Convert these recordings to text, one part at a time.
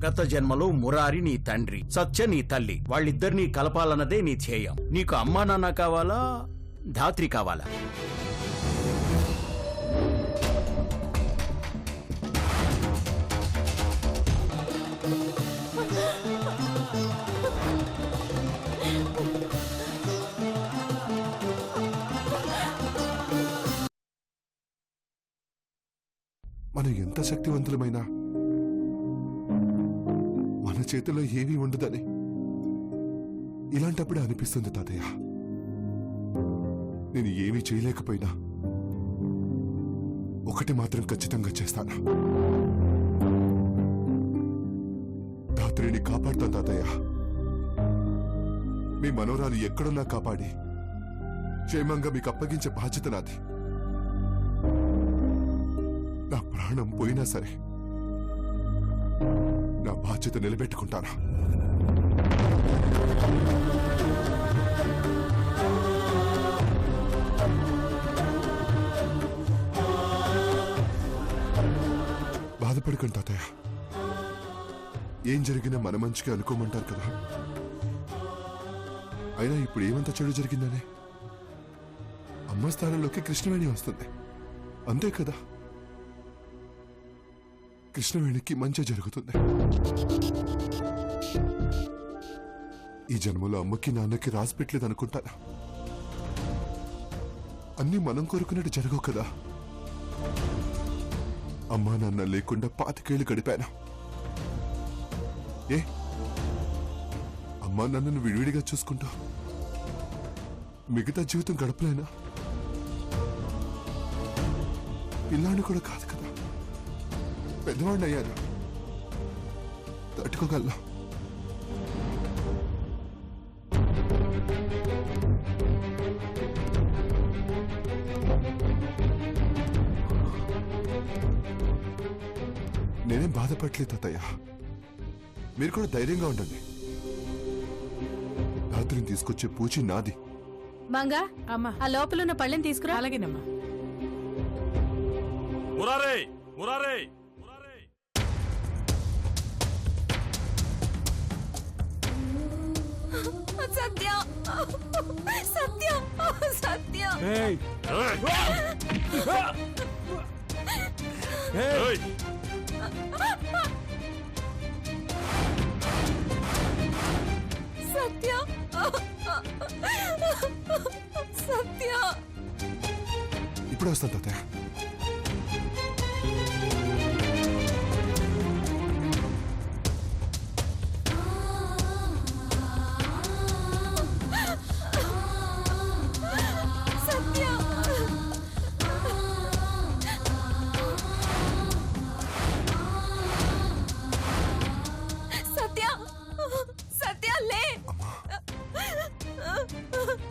గత జన్మలో మురారి నీ తండ్రి, సత్య నీ తల్లి. వాళ్ళిద్దరినీ కలపాలన్నదే నీ ధ్యేయం. నీకు అమ్మా నాన్న కావాలా, ధాత్రి కావాలా? మనం ఎంత శక్తివంతులమైనా మన చేతిలో ఏమీ ఉండదని ఇలాంటప్పుడే అనిపిస్తుంది తాతయ్య. నేను ఏమీ చేయలేకపోయినా ఒకటి మాత్రం ఖచ్చితంగా చేస్తాను. ధాత్రిని కాపాడుతాను తాతయ్య. మీ మనోరాలు ఎక్కడున్నా కాపాడి క్షేమంగా మీకు అప్పగించే బాధ్యత నాది. నా ప్రాణం పోయినా సరే నా బాధ్యత నిలబెట్టుకుంటాను. బాధపడకండి తాతయ్య. ఏం జరిగినా మన మంచిగా అనుకోమంటారు కదా. అయినా ఇప్పుడు ఏమంత చెడు జరిగిందనే అమ్మ స్థానంలోకి కృష్ణవేణి వస్తుంది, అంతే కదా. కృష్ణవేణికి మంచి జరుగుతుంది. ఈ జన్మలో అమ్మకి నాన్నకి రాసి పెట్టలేదు అనుకుంటానా. అన్నీ మనం కోరుకున్నట్టు జరగవు కదా. అమ్మా నాన్న లేకుండా 25 ఏళ్ళు గడిపాను. ఏ అమ్మా నాన్నను విడివిడిగా చూసుకుంటా మిగతా జీవితం గడపలేనా? పిల్లాన్ని కూడా కాదు కదా, పెద్దవాడిని అయ్యాను, తట్టుకోగలను. నేనేం బాధపడలేదు తాతయ్య. మీరు కూడా ధైర్యంగా ఉండండి. రాత్రిని తీసుకొచ్చే పూచి నాది. మంగా అమ్మా, ఆ లోపల ఉన్న పళ్ళని తీసుకురా. అలాగేనమ్మా. మురారే మురారే సత్య సత్య సత్య సత్య సత్య. ఇప్పుడు వస్తాను తాతయ్య.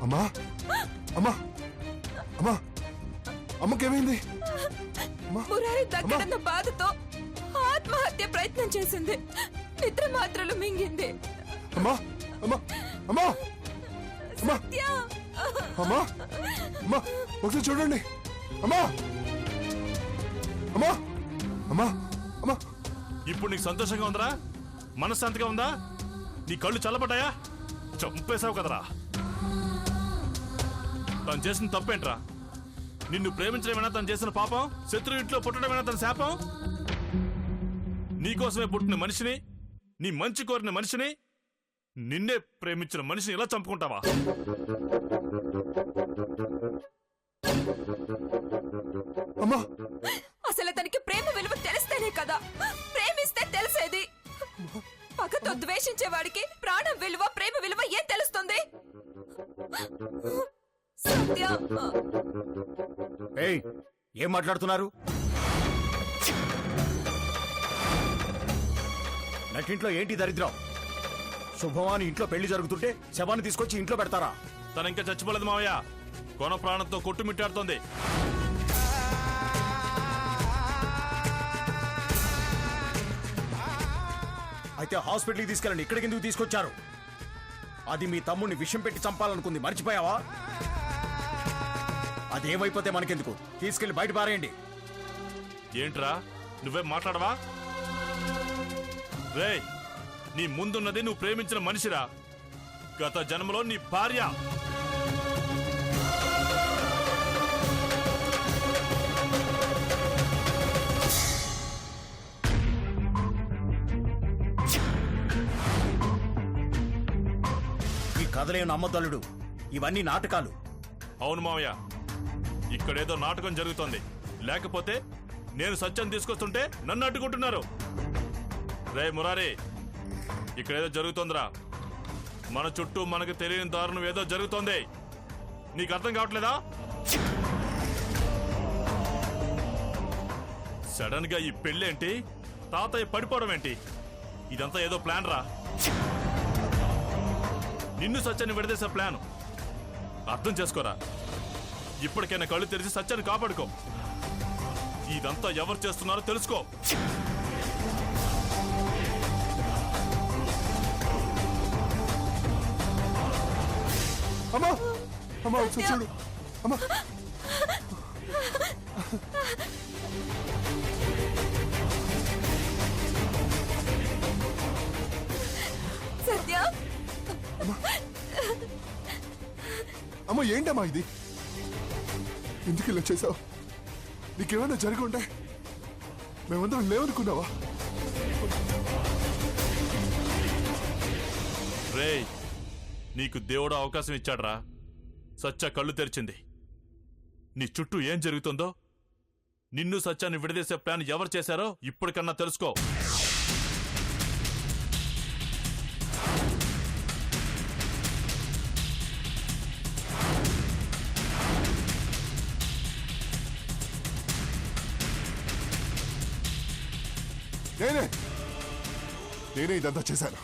అమ్మా అమ్మా అమ్మా అమ్మకేమైంది? మురారి దగ్గరున్న బాధతో ఆత్మహత్య ప్రయత్నం చేసింది. నిద్ర మాత్రలు మింగింది. అమ్మా అమ్మా అమ్మా అమ్మా అమ్మా అమ్మా ఒకసారి చూడండి. అమ్మా అమ్మా అమ్మా అమ్మా. ఇప్పుడు నీకు సంతోషంగా ఉందరా? మనశ్శాంతిగా ఉందా? నీ కళ్ళు చల్లబడ్డాయా? చంపేశావు కదరా. తను చేసిన తప్పేంట్రా? నిన్ను ప్రేమించడమేనా తను చేసిన పాపం? శత్రు ఇంట్లో పుట్టడమేనా తన శాపం? నీకోసమే పుట్టిన మనిషిని, నీ మంచి కోరిన మనిషిని, నిన్నే ప్రేమించిన మనిషిని ఇలా చంపుకుంటావా? అమ్మా అసలు తనకి ప్రేమ విలువ తెలిస్తేనే కదా ప్రేమిస్తే తెలిసేది. పగతో ద్వేషించే వాడికి ప్రాణం విలువ ప్రేమ విలువ ఏం తెలుస్తుంది? సత్య. ఏయ్, ఏం మాట్లాడుతున్నారు? నటింట్లో ఏంటి దరిద్రం? శుభవాని ఇంట్లో పెళ్లి జరుగుతుంటే శవాన్ని తీసుకొచ్చి ఇంట్లో పెడతారా? తన ఇంకా చచ్చిపోలేదు మావయ్య. కొన ప్రాణంతో కొట్టుమిట్టాడుతోంది. అయితే హాస్పిటల్కి తీసుకెళ్ళండి. ఇక్కడికి ఎందుకు తీసుకొచ్చారు? అది మీ తమ్ముడిని విషం పెట్టి చంపాలనుకుంది, మర్చిపోయావా? అదేమైపోతే మనకెందుకు, తీసుకెళ్లి బయట పారేయండి. ఏంట్రా, నువ్వే మాట్లాడవా? రేయ్, నీ ముందున్నది నువ్వు ప్రేమించిన మనిషిరా. గత జన్మలో నీ భార్య. ఈ కథలేం నమ్మదలుడు, ఇవన్నీ నాటకాలు. అవును మావయ్య, ఇక్కడేదో నాటకం జరుగుతోంది. లేకపోతే నేను సత్యం తీసుకొస్తుంటే నన్ను అడ్డుకుంటున్నారు. రే మురారి, ఇక్కడేదో జరుగుతోందిరా. మన చుట్టూ మనకు తెలియని దారుణం ఏదో జరుగుతోంది. నీకు అర్థం కావట్లేదా? సడన్ గా ఈ పెళ్ళేంటి, తాతయ్య పడిపోవడం ఏంటి? ఇదంతా ఏదో ప్లాన్ రా. నిన్ను సత్యాన్ని విడదీసే ప్లాన్. అర్థం చేసుకోరా. ఇప్పటికైనా కళ్ళు తెరిచి సత్యాన్ని కాపాడుకో. ఇదంతా ఎవరు చేస్తున్నారో తెలుసుకో. అమ్మా అమ్మా ఒకసారి చూడు అమ్మా. సత్య, అమ్మ ఏంటమ్మా ఇది? ఎందుకు ఇలా చేసావు? నీకేమైనా జరిగి ఉంటే మేమందరం లేవనుకున్నావా? రేయ్, నీకు దేవుడు అవకాశం ఇచ్చాడ్రా. సత్య కళ్ళు తెరిచింది. నీ చుట్టూ ఏం జరుగుతుందో, నిన్ను సత్యాన్ని విడదీసే ప్లాన్ ఎవరు చేశారో ఇప్పటికన్నా తెలుసుకో. నేనే ఇదంతా చేశాను.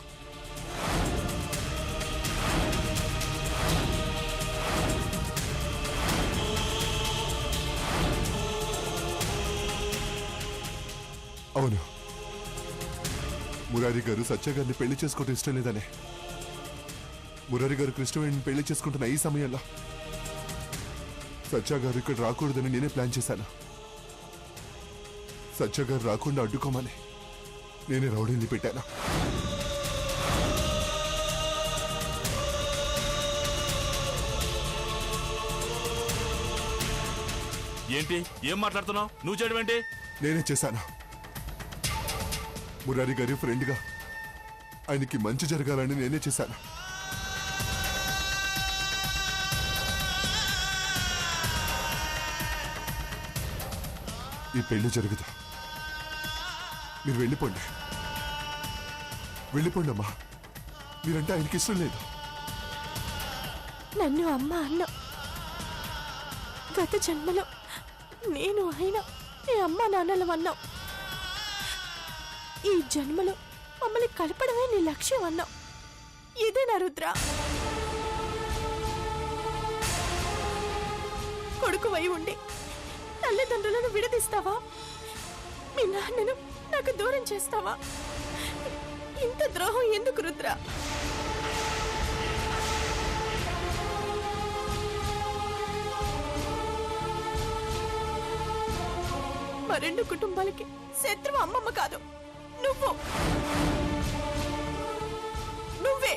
అవును, మురారి గారు సత్య గారిని పెళ్లి చేసుకోవడం ఇష్టం లేదనే. మురారి గారు కృష్ణవేణిని పెళ్లి చేసుకుంటున్న ఈ సమయంలో సత్య గారు ఇక్కడ రాకూడదని నేనే ప్లాన్ చేశాను. సత్య గారు రాకుండా అడ్డుకోమని నేనే రౌడీని పెట్టాను. ఏంటి, ఏం మాట్లాడుతున్నావు? నువ్వు చేయడం ఏంటి? నేనే చేశాను. మురారి గారి ఫ్రెండ్గా ఆయనకి మంచి జరగాలని నేనే చేశాను. ఈ పెళ్లి జరుగుతా. మీరు వెళ్ళిపోండి. వెళ్ళిపోండి అమ్మా. మీరంటే ఆయనకి ఇష్టం లేదు. నన్ను అమ్మ అన్న గత జన్మలో నేను ఆయన నీ అమ్మ నాన్నలం అన్నావు. ఈ జన్మలో మమ్మల్ని కలపడమే నీ లక్ష్యం అన్నావు. ఇదేనా రుద్ర? కొడుకు వై ఉండి తల్లిదండ్రులను విడదీస్తావా? మీ నాన్నను నాకు దూరం చేస్తావా? ఇంత ద్రోహం ఎందుకు రుద్ర? మా రెండు కుటుంబాలకి శత్రువు అమ్మమ్మ కాదు, నువ్వే.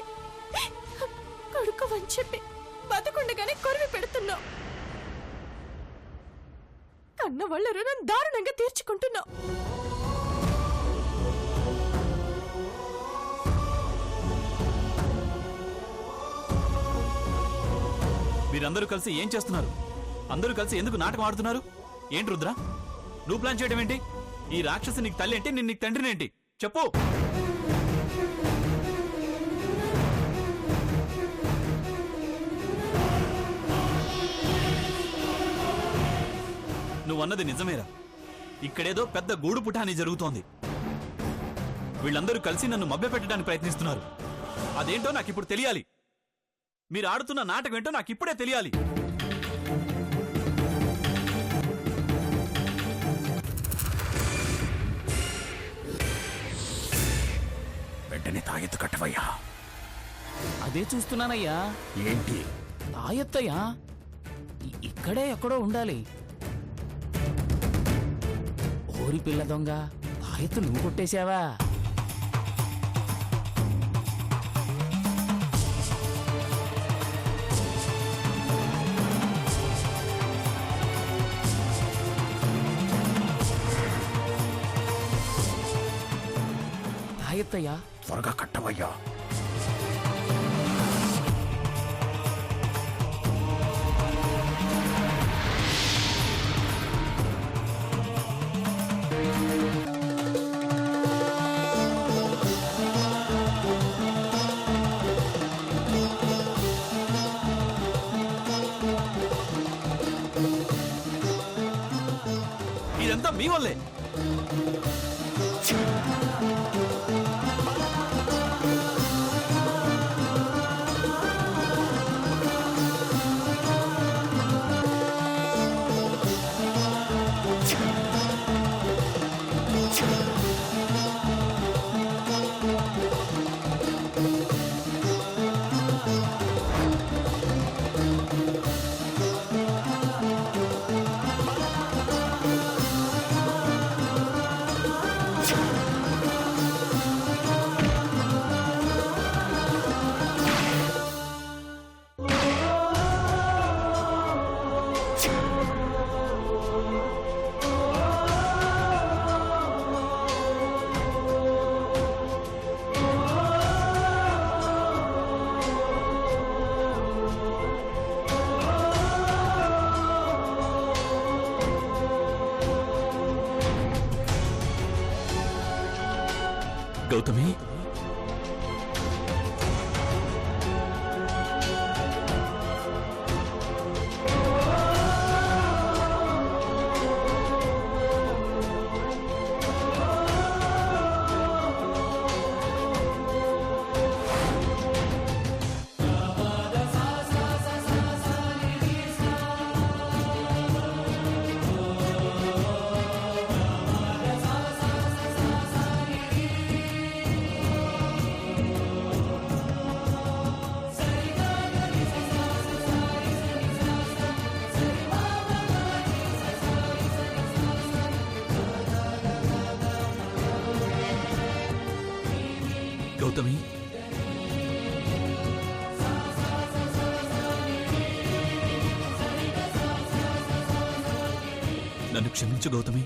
కొడుకు అని చెప్పి బతుకుండగానే కొరివి పెడుతున్నావు. కన్న వాళ్ళ రుణం దారుణంగా తీర్చుకుంటున్నావు. మీరందరూ కలిసి ఏం చేస్తున్నారు? అందరూ కలిసి ఎందుకు నాటకం ఆడుతున్నారు? ఏంటి రుద్ర, నువ్వు ప్లాన్ చేయడం ఏంటి? ఈ రాక్షసి నీకు తల్లి ఏంటి? నేను నీకు తండ్రిని ఏంటి? చెప్పు. నువ్వన్నది నిజమేరా. ఇక్కడేదో పెద్ద గూడు పుటాని జరుగుతోంది. వీళ్ళందరూ కలిసి నన్ను మభ్యపెట్టడానికి ప్రయత్నిస్తున్నారు. అదేంటో నాకిప్పుడు తెలియాలి. మీరు ఆడుతున్న నాటకం ఏంటో నాకిప్పుడే తెలియాలి. వెంటనే తాయెత్తు కట్టవయ్యా. అదే చూస్తున్నానయ్యా. ఏంటి తాయెత్తయ్యా? ఇక్కడే ఎక్కడో ఉండాలి. ఓరి పిల్ల దొంగ, తాయెత్తు నువ్వు కొట్టేశావా? రాయత్తయ్యా. త్వరగా కట్టవయ్యా. ఇదంతా మీ వల్లే. గౌతమి, గౌతమి, నన్ను క్షమించు గౌతమి.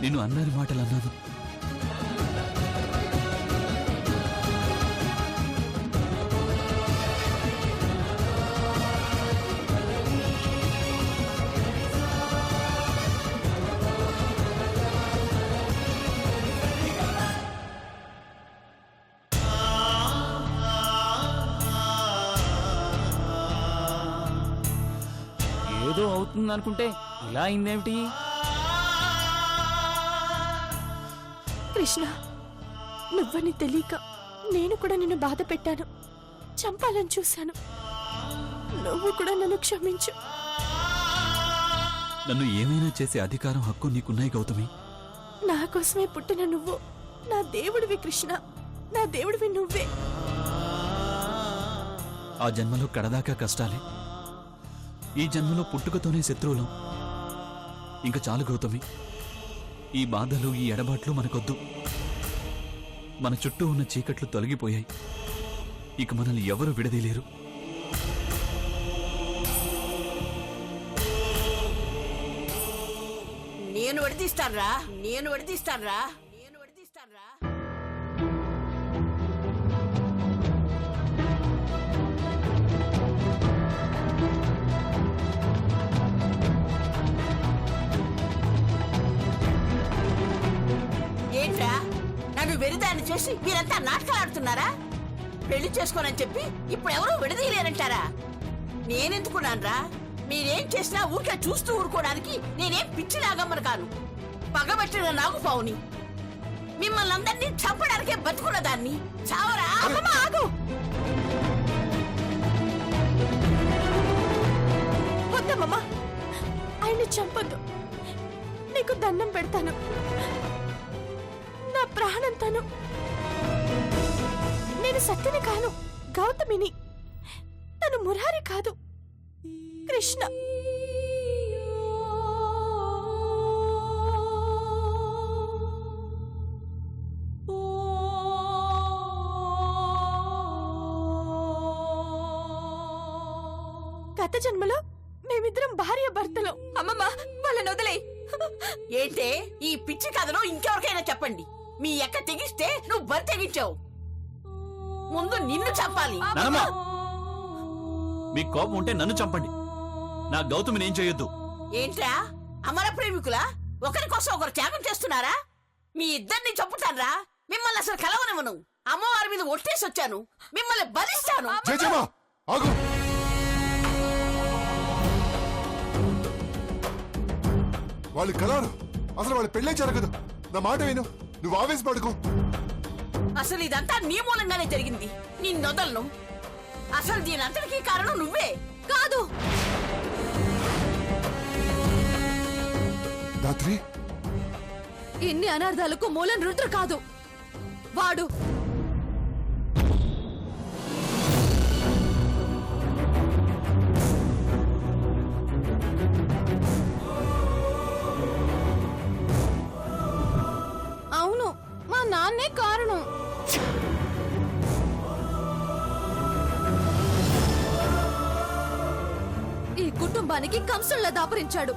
నేను అన్నాని మాటలు అన్నాను. ఏదో అవుతుందనుకుంటే ఇలా అయిందేమిటి? కృష్ణ, నువ్వని తెలియక నేను కూడా నిన్ను బాధ పెట్టాను, చంపాలని చూశాను. నువ్వు కూడా నన్ను క్షమించు. నన్ను ఏమైనా చేసే అధికారం, హక్కు నీకున్నాయి గౌతమి. నా కోసమే పుట్టిన నువ్వు నా దేవుడివి కృష్ణ, నా దేవుడివి నువ్వే. ఆ జన్మలో కడదాకా కష్టాలే, ఈ జన్మలో పుట్టుకతోనే శత్రువులం. ఇంక చాలు గౌతమి, ఈ బాధలు, ఈ ఎడబాట్లు మనకొద్దు. మన చుట్టూ ఉన్న చీకట్లు తొలగిపోయాయి. ఇక మనల్ని ఎవరు విడదీయలేరు. నేను విడదీస్తాన్రా, నేను విడదీస్తాన్రా, నేను విడదీస్తాన్రా. ఏంట్రా, నన్ను వెరిదాన్ని చేసి మీరంతా నాటకాలు ఆడుతున్నారా? పెళ్లి చేసుకోనని చెప్పి ఇప్పుడు ఎవరూ విడదీయలేరంటారా? నేనెందుకున్నాన్రా? మీరేం చేసినా ఊరికే చూస్తూ ఊరుకోవడానికి నేనేం పిచ్చిలాగమ్మను కాను, పగబట్టిన నాగుపావుని. మిమ్మల్ని అందరినీ చంపడానికే బతుకున్న దాన్ని. చావరా! ఆగు! వద్దమ్మా, ఆయన్ని చంపొద్దు. నీకు దండం పెడతాను, నా ప్రాణంతాను. నేను సత్యని కాను, గౌతమిని. తను మురారి కాదు, కృష్ణ. గత జన్మలో మేమిద్దరం భార్య భర్తలు. అమ్మమ్మ, వాళ్ళని వదిలేయ్. ఏంటే ఈ పిచ్చి కథలో ఇంకెవరికైనా చెప్పండి. మీ ఎక్క తెగిస్తే నువ్వు బరి తెగించావు. ముందు నిన్ను చంపాలి. నానమ్మ, మీకు కోపం ఉంటే నన్ను చంపండి, నా గౌతమిని ఏం చేయొద్దు. ఏంట్రా అమర ప్రేమికులా? ఒకరి కోసం ఒకరు త్యాగం చేస్తున్నారా? మీ ఇద్దరిని చంపుతాన్రా. మిమ్మల్ని అసలు కలవనివ్వను. అమ్మవారి మీద ఒట్టేసి వచ్చాను, మిమ్మల్ని బలిస్తాను. జయజమ్మా ఆగు. వాళ్ళు కలవరు, అసలు వాళ్ళ పెళ్ళే జరగదు. నా మాట విను, నువ్వు ఆవేశపడుకో. అసలు ఇదంతా నీ మూలంగానే జరిగింది. నీ నొదలను అసలు దీనంతటికీ కారణం నువ్వే కాదు. దాత్రి, ఇన్ని అనార్థాలకు మూలం రుద్ర కాదు, వాడు. అవును, మా నాన్నే కారణం. ఈ కుటుంబానికి కంసుల్లా దాపరించాడు.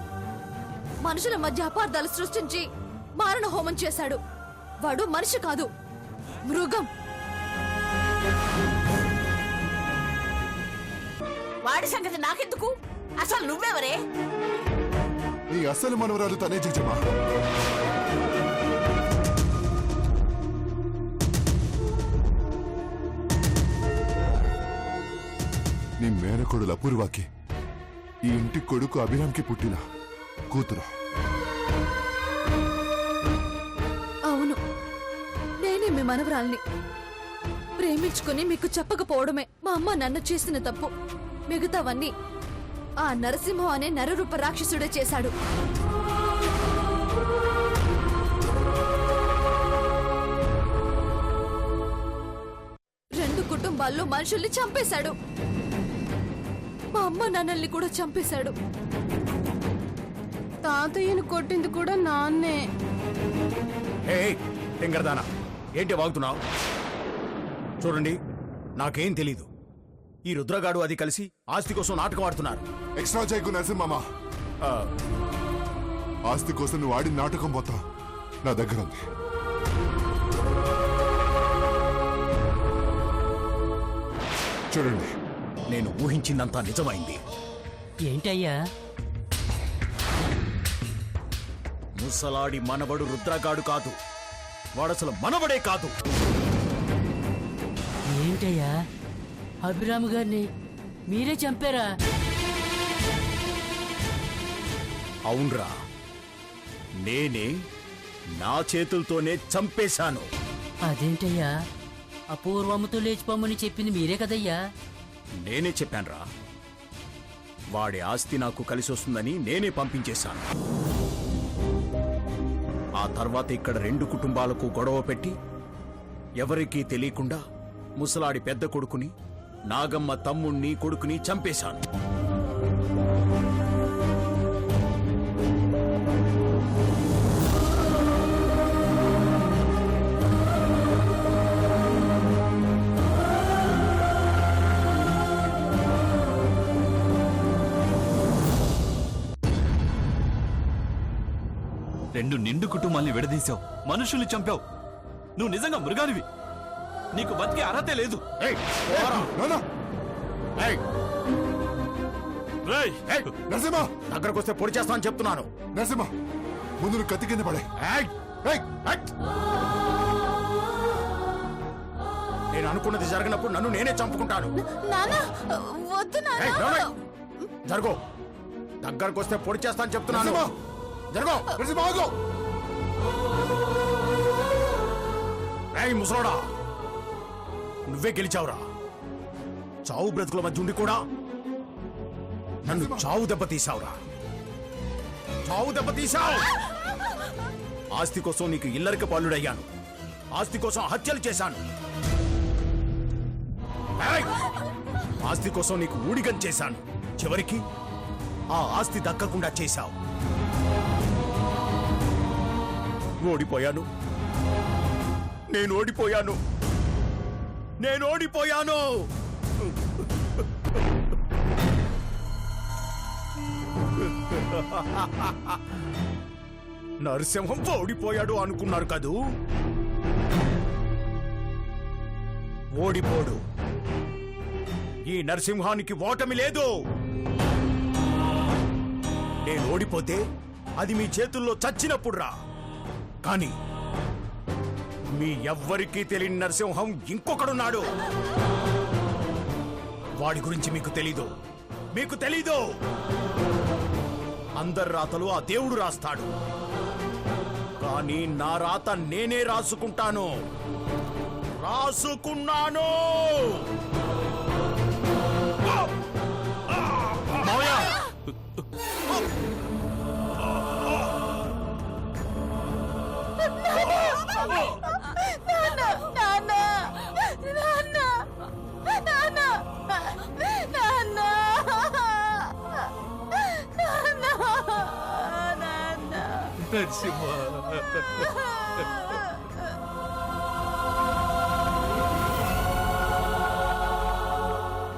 మనుషుల మధ్య అపార్థాలు సృష్టించి మారణ హోమం చేశాడు. వాడు మనిషి కాదు, మృగం. వాడి సంగతి నాకెందుకు? అసలు నువ్వెవరే? నీ అస్సలు మనవరాలు తనే జయజమ్మా. నీ మేనకోడుల అపూర్వాకి, ఈ ఇంటి కొడుకు అభిరామ్కి పుట్టిన కూతురు. అవును, నేనే మీ మనవరాల్ని. ప్రేమించుకుని మీకు చెప్పకపోవడమే మా అమ్మ నన్ను చేసిన తప్పు. మిగతావన్నీ ఆ నరసింహం అనే నరరూప రాక్షసుడే చేశాడు. రెండు కుటుంబాల్లో మనుషుల్ని చంపేశాడు. మా అమ్మ నాన్నల్ని కూడా చంపేశాడు. తాతయ్యను కొట్టింది కూడా నాన్నే. టింగరదానా, ఏంటి వాగుతున్నావు? చూడండి, నాకేం తెలీదు. ఈ రుద్రగాడు అది కలిసి ఆస్తి కోసం నాటకం ఆడుతున్నారు. ఎక్స్ట్రా చేయకు నరసింహమ్మ. ఆస్తి కోసం నువ్వు ఆడిన నాటకం మొత్తం నా దగ్గర ఉంది. చూడండి, నేను ఊహించిందంతా నిజమైంది. ఏంటయ్యా? ముసలాడి మనవడు రుద్రగాడు కాదు, వాడసలు మనవడే కాదు. ఏంటయ్యా, అభిరామ్ గారిని మీరే చంపారా? అవునరా, నేనే నా చేతులతోనే చంపేశాను. అదేంటయ్యా, అపూర్వమ్మతో లేచిపోమని చెప్పింది మీరే కదయ్యా? నేనే చెప్పానురా, వాడి ఆస్తి నాకు కలిసి వస్తుందని నేనే పంపించేశాను. ఆ తర్వాత ఇక్కడ రెండు కుటుంబాలకు గొడవ పెట్టి ఎవరికీ తెలియకుండా ముసలాడి పెద్ద కొడుకుని, నాగమ్మ తమ్ముణ్ణి కొడుకుని చంపేశాను. రెండు నిండు కుటుంబాల్ని విడదీశావు, మనుషుల్ని చంపావు. నువ్వు నిజంగా మృగానివి. నీకు బతికే అర్హతే లేదు. ఏయ్, పోరా. నాన్న, ఏయ్, రేయ్, ఏయ్, నరసింహ, దగ్గరకు వస్తే పొడి చేస్తానని చెప్తున్నాను. నరసింహ, ముందు నువ్వు కత్తి కింద పడే. ఏయ్, ఏయ్, ఏయ్. నేను అనుకున్నది జరగనప్పుడు నన్ను నేనే చంపుకుంటాను. నానా, వద్దు ఏయ్, నానా. నోర్మై. జరుగు, దగ్గరకు వస్తే పొడి చేస్తానని చెప్తున్నాను. నరసింహ, జరుగు. నరసింహ ఆగు. ఏయ్ ముసలోడా, నువ్వే గెలిచావురా. చావు బ్రతుకుల మధ్య ఉండి కూడా నన్ను చావు దెబ్బతీసావురా. చావు దెబ్బతీసావు. ఆస్తి కోసం నీకు ఇల్లరిక పాలుడయ్యాను. ఆస్తి కోసం హత్యలు చేశాను. ఏయ్! ఆస్తి కోసం నీకు ఊడిగం చేశాను. చివరికి ఆ ఆస్తి దక్కకుండా చేశావు. ఓడిపోయాను. నేను ఓడిపోయాను. నేను ఓడిపోయాను. నరసింహం ఓడిపోయాడు అనుకున్నారు కదూ? ఓడిపోడు. ఈ నరసింహానికి ఓటమి లేదు. నేను ఓడిపోతే అది మీ చేతుల్లో చచ్చినప్పుడు రా. కానీ మీ ఎవ్వరికీ తెలియని నరసింహం ఇంకొకడున్నాడు. వాడి గురించి మీకు తెలీదు. మీకు తెలీదు. అందరి రాతలు ఆ దేవుడు రాస్తాడు. కానీ నా రాత నేనే రాసుకుంటాను. రాసుకున్నాను. మావయ్య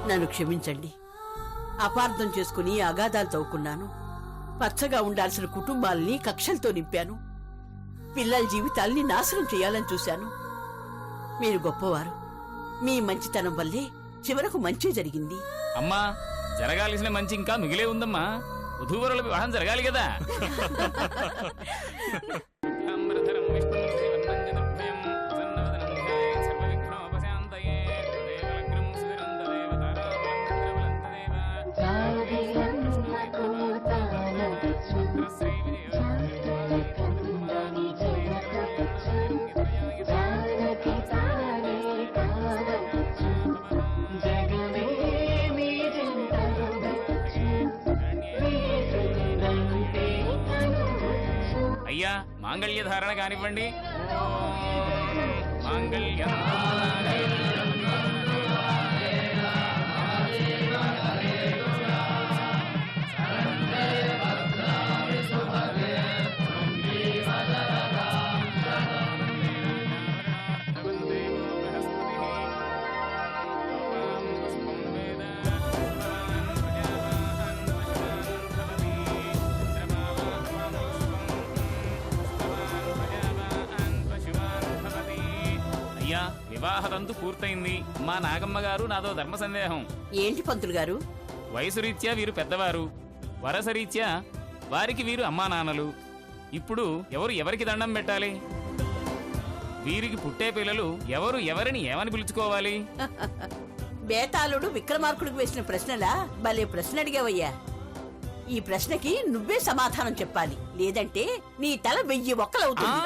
నన్ను క్షమించండి. అపార్థం చేసుకుని అగాధాలు తవ్వుకున్నాను. పచ్చగా ఉండాల్సిన కుటుంబాల్ని కక్షలతో నింపాను. పిల్లల జీవితాల్ని నాశనం చేయాలని చూశాను. మీరు గొప్పవారు. మీ మంచితనం వల్లే చివరకు మంచి జరిగింది. అమ్మా, జరగాల్సిన మంచి ఇంకా మిగిలే ఉందమ్మా. వధూవరుల వివాహం జరగాలి కదా. అయ్యా, మాంగళ్య ధారణ కానివ్వండి. మాంగళ్యం వివాహతంతు పూర్తయింది. మా నాగమ్మ గారు నాదో ధర్మ సందేహం. ఏంటి పంతులు గారు? వయసు రీత్యా వీరు పెద్దవారు, వరసరీత్యా వారికి వీరు అమ్మా నాన్నలు. ఇప్పుడు ఎవరు ఎవరికి దండం పెట్టాలి? వీరికి పుట్టే పిల్లలు ఎవరు ఎవరిని ఏమని పిలుచుకోవాలి? బేతాళుడు విక్రమార్కుడికి వేసిన ప్రశ్నలా భలే ప్రశ్న అడిగావయ్యా. ఈ ప్రశ్నకి నువ్వే సమాధానం చెప్పాలి. లేదంటే నీ తల 1000 ఒక్కలవుతుంది.